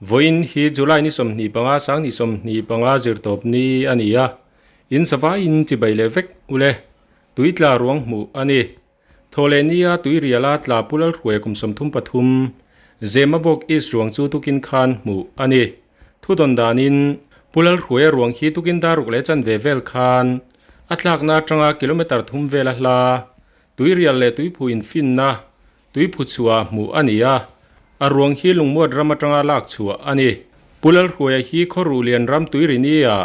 voin hi July ni som ni panga sang ni som ni panga zir top ni ania in sava in ti baile vek ule tuitla ruang mu ani tholenia tuiriala tla pulal khwe kum som thum pathum zema bok is ruang chu tukin khan mu ani thudon danin pulal khwe ruang hi tukin daruk le chan ve vel khan atlak na tanga kilometer thum vela hla tuirial le tuiphu in fin na tuiphu chuwa mu ania arwang hi lungmod ramatanga lak chua ani pulal khwe hi khorulian ram tuirinia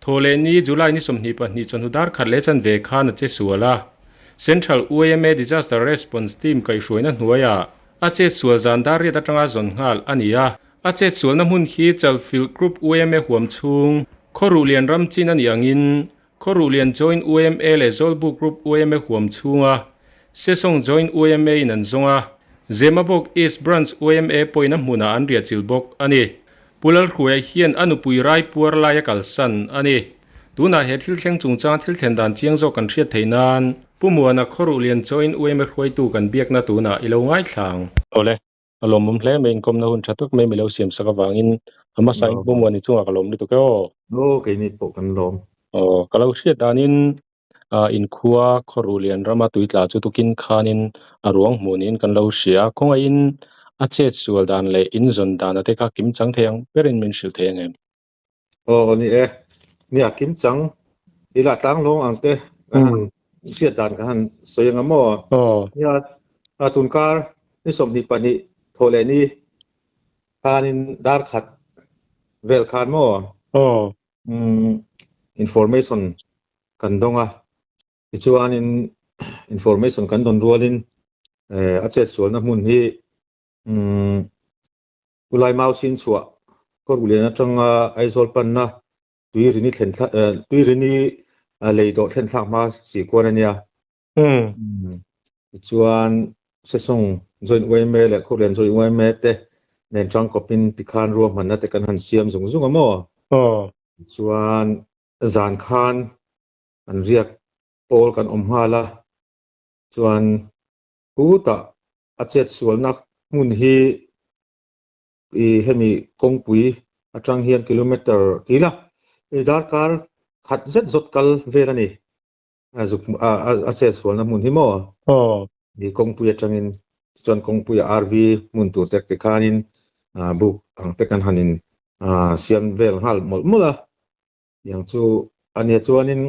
thole ni July ni somni pahni chanudar kharle chan ve khan che suala Central UAMA Disaster Response Team kai hruina hnuaya ache sual zandar ri datanga zon ngal ania ache sual na mun hi Chalfield Group UAMA huam chung khorulian ram chin ani angin khorulian join UAMA le Zolbu Group UAMA huam chunga sesong join UAMA nan zonga Zemabok East Branch UAMA poina hmuna an ria chilbok ani pulal khwe hian anupui rai puar la yakal san ani tuna he thil thleng chungchang thil thlen dan chiang zo kan hriat theinan pumuana khorulian join UAMA khwai tu kan biak na tuna ilo ngai thlang ole alom mum hle main kom na hun thatuk me milo siam saka wangin ama sai pumuani chunga kalom ni to ko no ke ni po kan lom kalau hriat danin in khua khorulian rama tuitla chu tukin khanin aruang hmunin kan lo hria khonga in a che sual dan le in zon dan ate ka kim chang theng perin min shil theng em ni a kim chang ila tang long ang te han siat dan kan soyang amo ni a tun kar ni som ni pani thole ni kanin dar khat vel khan mo information kan donga ichuan in information kan don rualin a che sual na mun hi ulai mau sin chua ko ulena tanga aizol pan na tuirini thlen tuirini leido thlen thak ma si kon ania chuan sesong join UAMA le kholen join UAMA te nen tang kopin tikhan ro manna te kan han siam zung zung amo chuan zan khan an riak pol kan omhala chuan puta achet sual nak mun hi i hemi kongpui atang hian kilometer kila dar kar khat zet zot kal velani azuk achet sual na mun hi mo ni kongpui atangin chuan kongpui RV mun tur tek te khanin buk ang te kan hanin siam vel hal mol mula yang chu ania chuanin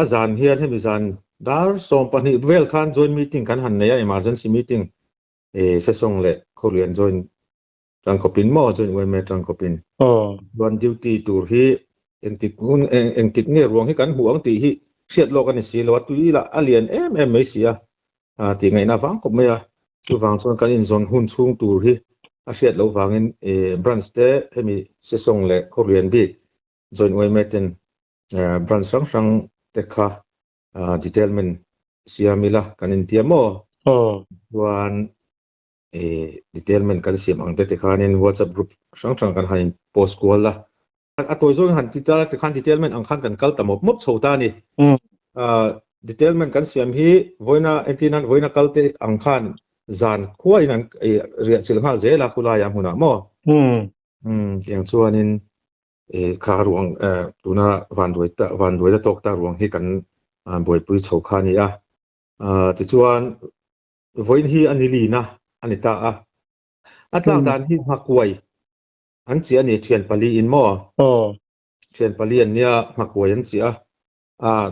azan hian hemi zan dar som pani vel khan join meeting kan han neya emergency meeting sesong le korean join tangkopin mo join UAMA tangkopin one duty tur hi engtik nge ruang hi kan huang ti hi siat lo kan si lo tu ila alien mai sia ti ngai na wang ko me tu wang chon kan in zon hun chung tur hi a siat lo wangin branch te hemi sesong le korean bi join UAMA ten branch sang te kha detailment siamila kanin tiamo wan detailment kan siam ang te khanin WhatsApp group sang kan hain post ko la atoi zong han tita te khan detailment ang khan kan kal tamop mop chhota ni detailment kan siam hi voina entinan voina kalte ang khan zan khuai nan ria chilma zela kula ya huna mo yang chuanin kha ruang tuna van duai ta tok ta ruang hi kan boi pui chho khani ti chuan voin hi anili na anita atlak dan hi hakwai an chi ani thian pali in mo thian pali an nia hakwai an chi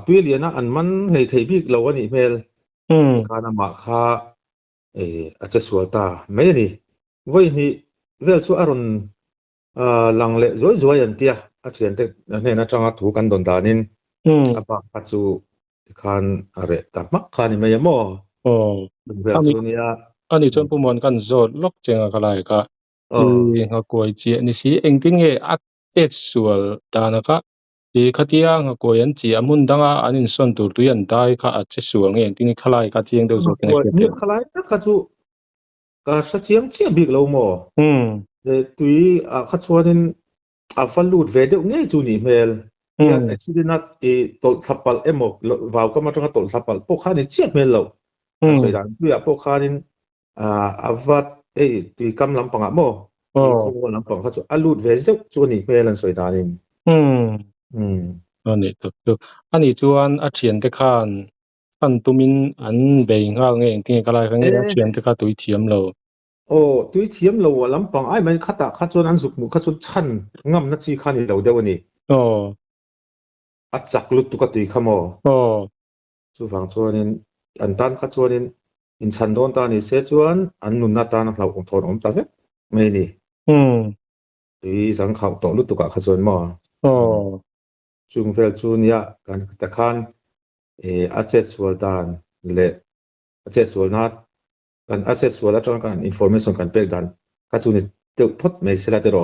tuiliana an man hei thei bik lo ani mel kana ma kha acha suata mai ni voi ni vel chu aron lang le zoi zoi an tia a thian te ne na tanga thu kan don danin apa chu khan are tamak khani mai mo ani chon pumon kan zot lok chenga kalai ka nga koi chi ni si engting e at che sual tanaka e khatia nga koi an chi amun danga anin son tur tu yan dai kha at che sual nge engting khalai ka chiang do zot ne ni khalai ka chu ka sa chiang chi big lo mo tui kha chuanin falut ve de nge chu ni mel yan accident at tol thapal emo vaw ka ma tanga tol thapal po khani chiat mel lo so dan tu ya po khanin avat tui kam lam panga mo ko lampang kha chu alut ve zau chu ni melan soidanin ani tak ani chuan a thian te khan an tumin an bei ngal nge engti kalai kha nge a thian te kha tui thiam lo tui thiam lo lampang ai man khata kha chuan an zuk mu kha chu chan ngam na chi khani lo deuh ani a chak lut tu ka tui khamo chu wang chuanin an tan kha chuanin in chan don ta ni se chuan an nun na ta na hlau ong thon om ta ve mai ni tui sang khau to lut tu ka kha chuan mo chung vel chu nia kan ta khan a che sual dan le a che sual na kan a che sual atang kan information kan pek dan ka chu ni te phot mai sela te ro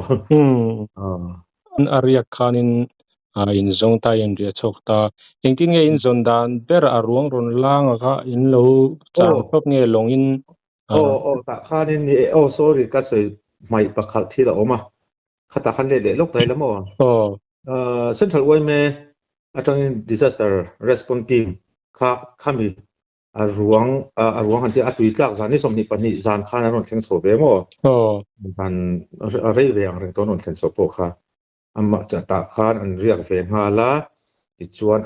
an ariak khanin in zong ta in ria chok ta engti nge in zon dan ber a ruang ron lang kha in lo chang top nge long in ta khanin ni sorry ka sei mai pakhal thi la oma khata khan le lok tai lamo central waime atang disaster response team khami a ruang han ti atui tlak zan ni som ni pani zan khan anon thleng so ve mo zan a rei ve ang reng ton on thleng so po kha amma cha ta khan an riak ve nga la ti chuan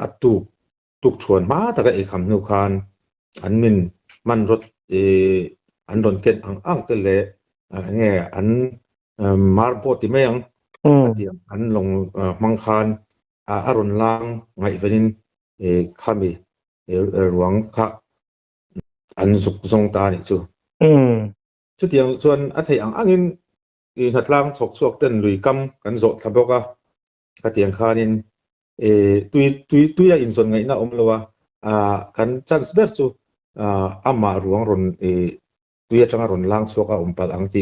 tuk chuan ma ta ka e kham nu khan an min man rot an ron ket ang te le nge an mar po ti mai ang an long mang khan a ron lang ngai venin khami ruang kha an zuk zong ta ni chu chu tiang chuan a thei angin i hatlang chok chuak ten lui kam kan zo thaboka ka tiang khanin tui a in zon ngai na om lowa kan chance ber chu ama ruang ron tui atanga ron lang chuak a umpal ang ti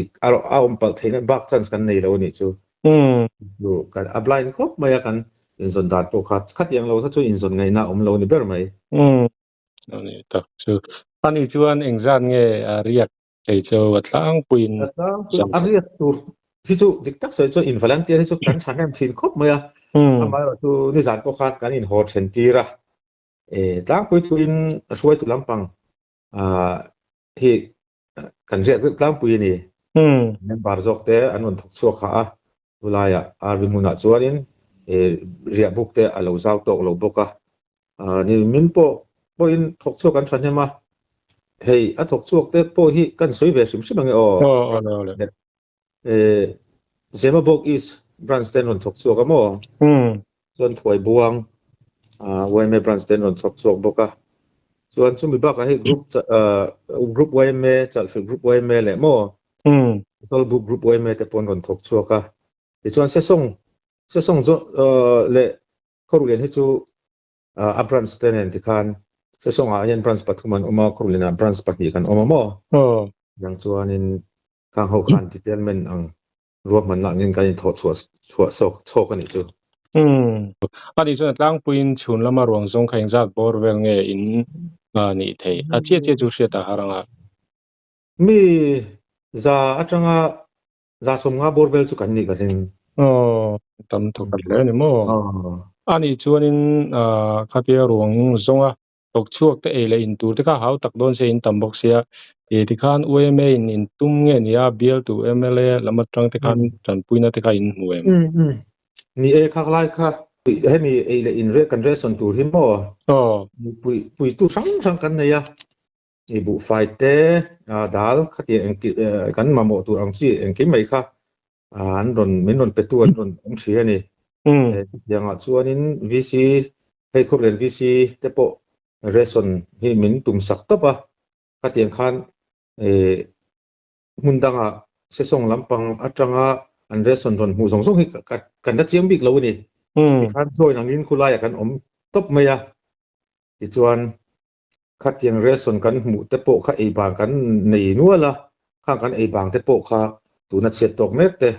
a umpal theina bak chance kan nei lo ni chu lu kan a blind khop maya kan in zon dat po kha tiang lo chu in zon ngai na om lo ni ber mai ani tak chu ani chuan engzan nge riak thei chu watlang puin ariak tur hi chu diktak sai chu in volunteer hi chu kan thanem thin khop maya ama chu ni zan po khat kan in hor then tira tlang pui tu in suai tu lampang hi kan riak tlang pui ni member jok te anon thok chuak kha ulaya arbi muna chuanin ria buk te alo zau tok lo boka ni min po in thok chuak kan than hema hei a thok chuak te po hi kan soi ve sim sim ange Zemabok is Branston on thok chuak amo chuan thuai buang waime Branston on thok chuak boka chuan chumi bak a hei group waime chalfi group waime le mo tol book group waime te pon on thok chuaka ti chuan se song zo le korulian hi chu a Branston en ti khan se song a yan Brans pathuman oma korulina Brans pahni kan oma mo yang chuanin kang ho khan ti telmen ang ruak man na ngin kan tho chua sok ani chu ani chuan tlang puin chhun lama ruang zong khaing zat bor vel nge in ni thei a chia chu hriat a haranga mi za atanga za somnga bor vel chu kan ni ka ring tam thok le ni mo ani chuanin khapia ruang zonga tok chuak te ele in tur te kha hau tak don se in tambok sia ti khan UMA in tum nge nia bial tu MLA lamatang te khan chan puina te kha in muem ni e khak lai kha he ni e le in re kan reson tur hi mo pui tu sang kan ne ya e bu fai te dal khati kan ma mo tur ang chi en ki mai kha an ron min ron petu an ron ang chi ani yang a chuanin VC hei khurlen VC te po reson hi min tum sak topa khati khan mundanga se song lampang atanga an reson ron mu song hi kan da chiam bik lo ni khan thoi nang in khulai kan om top maya ti chuan khatiang reson kan mu te po kha e bang kan nei nuala khang kan e bang te po kha tu na chet tok mek te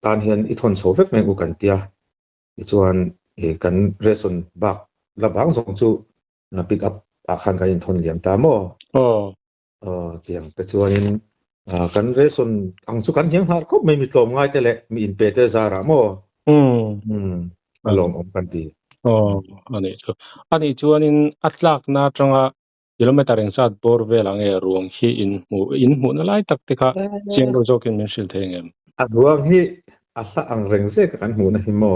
tan hian I thon so vek me u kan tia ti chuan kan reson bak la bang song chu pick up a khan kan in thon liam ta mo tiang te chuanin kan reson ang chu kan hiang har khop mai mi tlom ngai te le mi in pe te zara mo alom om kan ti ani chuanin atlak na tanga kilometer eng sat bor vela nge ruang hi in mu na lai tak te kha chiang ro jokin min sil thengem ruang hi asa ang reng se kan hu na hi mo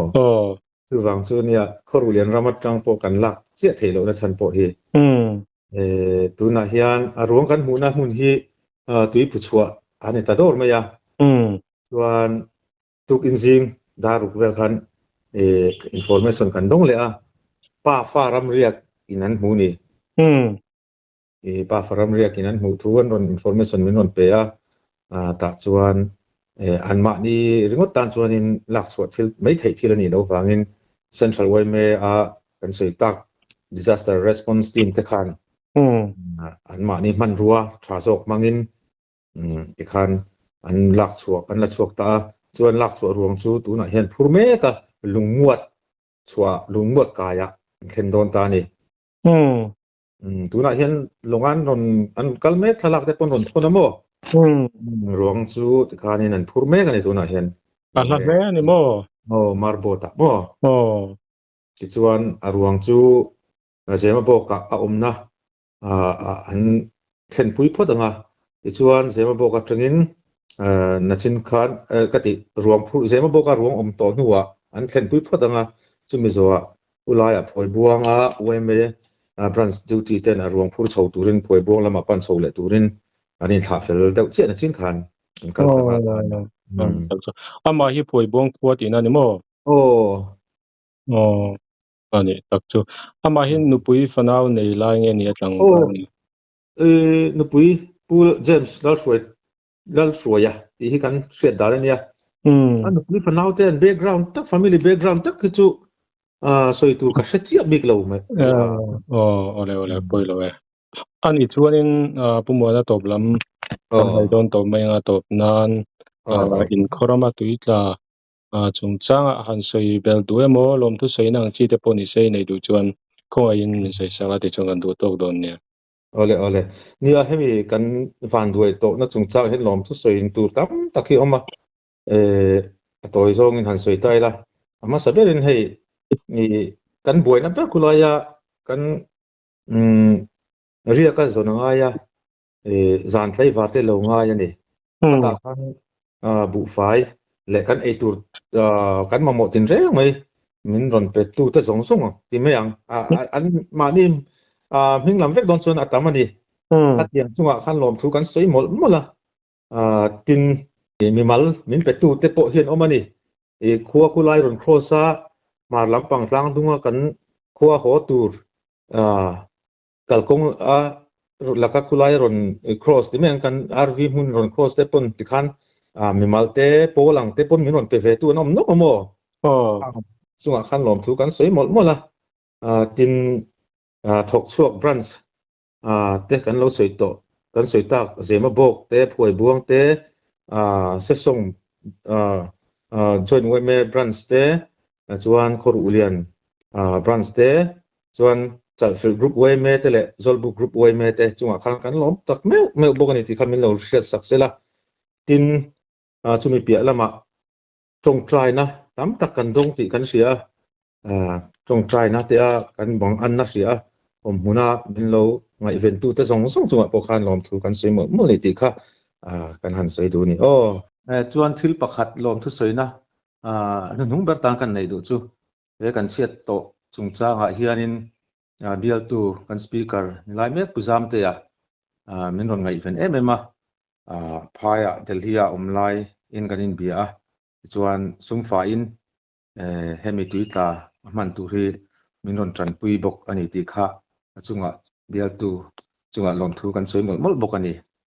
chu wang chu nia khorulian ramat tang po kan lak che thelo na chan po hi tu na hian ruang kan hu na hun hi tui pu chua ani ta dor ma ya chuan tuk in jing daruk vel khan information kan dong le a pa fa ram riak inan hu ni pa fa ram riak inan hu thuan ron information min ron pe a ta chuan an ma ni ringot tan chuan in lak chhuat thil mai thei thil ani lo wangin central waime a kan sei tak disaster response team te khan an ma ni man ruwa thra jok mangin ti khan an lak chuak ta chuan lak chuak ruang chu tuna hian phur me ka lungmuat lungmuat kaya thlen don ta ni tuna hian longan ron an kalme thalak te pon ron thona mo ruang chu ti khan in an phur me ka ni tuna hian ala me ani mo marbo ta mo ti chuan a ruang chu jema bo ka a omna an thlen pui photanga ti chuan jema bo ka tangin na chin khan ka ti ruang phu jema bo ka ruang om to nuwa an thlen pui photanga chumi zowa ulaya phoi buanga weme branch duty ten a ruang phur chho turin phoi buang lama pan chho le turin anin thla fel deuh che na chin khan kal sama ama hi phoi buang khuat in ani mo ani takchu ama hin nupui fanau nei lai nge ni atlang ni nupui pu James lal suya ti hi kan hriat dar ania nupui fanau te background tak family background tak chu soi tu ka hriat chiap bik lo me ole poi lo ani chuanin pumona toplam dai don to mai nga top nan in khorama tuitla chungchanga han soi bel duemo lom thu sei nang chi te poni sei nei du chuan ko in min sei sala te chungan du tok don ne ole ni a hemi kan van duai to na chungchang hen lom thu sei in tur tam takhi oma toy zong in han soi tai la ama saberin hei ni kan buai na per kulaya kan ria ka zonanga ya zan tlai warte lo nga ya ni ta kan bu fai le kan ei tur kan ma mo tin re mai min ron pe tu ta zong song ti me yang an ma ni hing lam vek don chon atamani atiang chunga khan lom thu kan sei mol mola tin mi mal min pe tu te po hian omani khuwa kulai ron crossa mar lampang tlang dunga kan khuwa ho tur kalkong laka kulai ron cross ti men kan RV mun ron cross te pon ti khan mi malte polang te pon min ron pe ve tu nom no mo chunga khan lom thu kan sei mol mola tin thok chuak branch te kan lo sei to kan sei tak zema bok te phoi buang te se song join weme branch te chuan khor ulian branch te chuan Salford group way me te le Zolbu group way me te chunga khan kan lom tak me bokani ti khan min lo hriat saksela tin chumi pia lama tong trai na tam tak kan dong ti kan sia tong trai na te a kan bang an na sia om huna min lo ngai event tu te zong song chunga po khan lom thu kan sei mo le ti kha kan han sei du ni chuan thil pakhat lom thu sei na nung ber tang kan nei du chu ve kan siat to chungcha nga hianin bial tu kan speaker nilai mek puzam te ya min ron ngai ven emema phaya delhia omlai in kan in bia chuan sumfa in hemi tuita man tu hi min ron tran pui bok ani ti kha chunga bial tu chunga lom thu kan soi mol bok ani